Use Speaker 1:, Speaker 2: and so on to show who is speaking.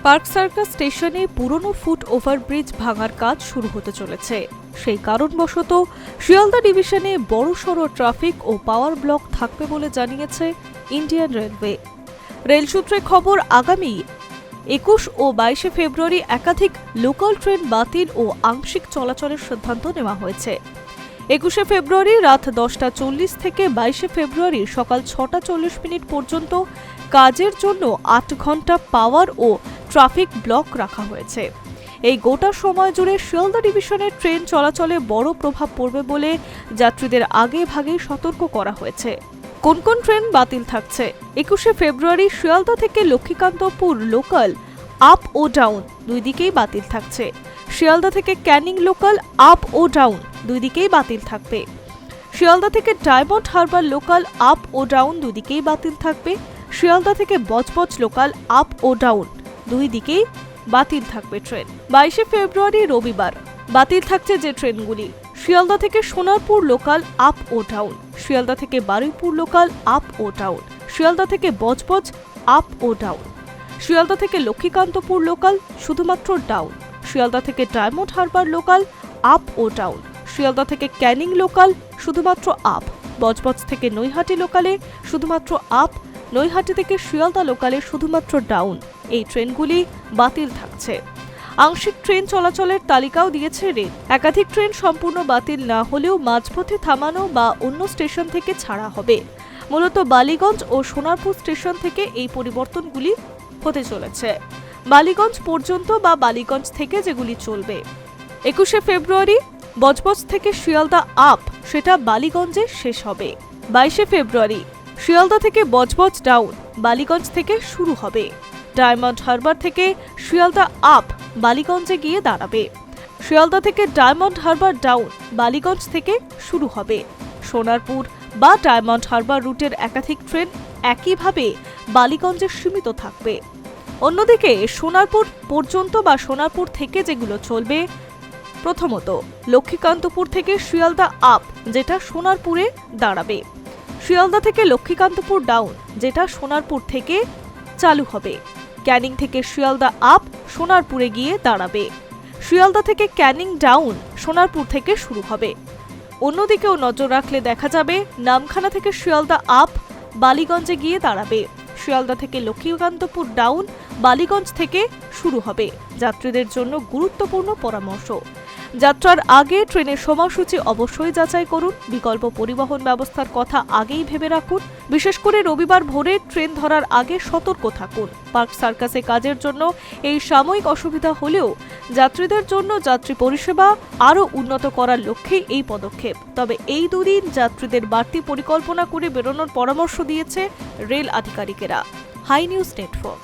Speaker 1: Park circus স্টেশনে পুরনো foot overbridge ভাঙার কাজ শুরু হতে চলেছে। সেই কারণবশত শিয়ালদা ডিভিশনে বড়সড় ট্রাফিক ও পাওয়ার ব্লক থাকবে বলে জানিয়েছে ইন্ডিয়ান রেলওয়ে। রেল সূত্রে খবর, আগামী 21 ও 22 ফেব্রুয়ারি একাধিক লোকাল ট্রেন বাতিল ও আংশিক চলাচলের সিদ্ধান্ত নেওয়া হয়েছে। 21 ফেব্রুয়ারি রাত 10:40 থেকে 22 ফেব্রুয়ারি সকাল 6:40 পর্যন্ত কাজের জন্য 8 ঘন্টা পাওয়ার ও ট্রাফিক ব্লক রাখা হয়েছে। এই গোটা সময় জুড়ে শিয়ালদা ডিভিশনের ট্রেন চলাচলে বড় প্রভাব পড়বে বলে যাত্রীদের আগে ভাগেই সতর্ক করা হয়েছে। কোন কোন ট্রেন বাতিল থাকছে? 21 ফেব্রুয়ারি শিয়ালদা থেকে লক্ষ্মীকান্তপুর লোকাল আপ ও ডাউন দুই দিকেই বাতিল থাকছে। শিয়ালদা থেকে ক্যানিং লোকাল আপ ও ডাউন দুই দিকেই বাতিল থাকবে। শিয়ালদা থেকে ডায়মন্ড হারবার লোকাল আপ ও ডাউন দুই দিকেই বাতিল থাকবে। শিয়ালদা থেকে বজবজ লোকাল আপ ও ডাউন দুই দিকেই বাতিল থাকবে ট্রেন। 22 ফেব্রুয়ারি রবিবার বাতিল থাকছে যে ট্রেনগুলি: শিয়ালদা থেকে সোনারপুর লোকাল আপ ও ডাউন, শিয়ালদা থেকে বারুইপুর লোকাল আপ ও ডাউন, শিয়ালদা থেকে বজবজ আপ ও ডাউন, শিয়ালদা থেকে লক্ষ্মীকান্তপুর লোকাল শুধুমাত্র ডাউন, শিয়ালদা থেকে ডায়মন্ড হারবার লোকাল আপ ও ডাউন, শিয়ালদা থেকে ক্যানিং লোকাল শুধুমাত্র আপ, বজবজ থেকে নৈহাটি লোকালে শুধুমাত্র আপ, নৈহাটি থেকে শিয়ালদা লোকালে শুধুমাত্র ডাউন। এই ট্রেনগুলি বাতিল থাকছে। আংশিক ট্রেন চলাচলের তালিকাও দিয়েছে রেল। একাধিক ট্রেন সম্পূর্ণ বাতিল না হলেও মাঝপথে থামানো বা অন্য স্টেশন থেকে ছাড়া হবে। মূলত বালিগঞ্জ ও সোনারপুর স্টেশন থেকে এই পরিবর্তনগুলি হতে চলেছে। বালিগঞ্জ পর্যন্ত বা বালিগঞ্জ থেকে যেগুলি চলবে। 21 ফেব্রুয়ারি বজবজ থেকে শিয়ালদা আপ, সেটা বালিগঞ্জে শেষ হবে। 22 ফেব্রুয়ারি শিয়ালদা থেকে বজবজ ডাউন বালিগঞ্জ থেকে শুরু হবে। ডায়মন্ড হারবার থেকে শিয়ালদা আপ বালিগঞ্জে গিয়ে দাঁড়াবে। শিয়ালদা থেকে ডায়মন্ড হারবার ডাউন বালিগঞ্জ থেকে শুরু হবে। সোনারপুর বা ডায়মন্ড হারবার রুটের একাধিক ট্রেন একইভাবে বালিগঞ্জে সীমিত থাকবে। অন্যদিকে সোনারপুর পর্যন্ত বা সোনারপুর থেকে যেগুলো চলবে, প্রথমত লক্ষ্মীকান্তপুর থেকে শিয়ালদা আপ, যেটা সোনারপুরে দাঁড়াবে। শিয়ালদা থেকে লক্ষ্মীকান্তপুর ডাউন, যেটা সোনারপুর থেকে চালু হবে। ক্যানিং থেকে শিয়ালদা আপ সোনারপুরে গিয়ে দাঁড়াবে। শিয়ালদা থেকে ক্যানিং ডাউন সোনারপুর থেকে শুরু হবে। অন্যদিকেও নজর রাখলে দেখা যাবে নামখানা থেকে শিয়ালদা আপ বালিগঞ্জে গিয়ে দাঁড়াবে। শিয়ালদা থেকে লক্ষ্মীকান্তপুর ডাউন বালিগঞ্জ থেকে শুরু হবে। যাত্রীদের জন্য গুরুত্বপূর্ণ পরামর্শ: যাত্রার আগে ট্রেনের সময়সূচি অবশ্যই যাচাই করুন। বিকল্প পরিবহন ব্যবস্থার কথা আগেই ভেবে রাখুন। বিশেষ করে রবিবার ভোরে ট্রেন ধরার আগে সতর্ক থাকুন। পার্ক সার্কাসে কাজের জন্য এই সাময়িক অসুবিধা হলেও যাত্রীদের জন্য যাত্রী পরিষেবা আরও উন্নত করার লক্ষ্যেই এই পদক্ষেপ। তবে এই দুদিন যাত্রীদের বাড়তি পরিকল্পনা করে বেরোনোর পরামর্শ দিয়েছে রেল আধিকারিকেরা। Hi news network.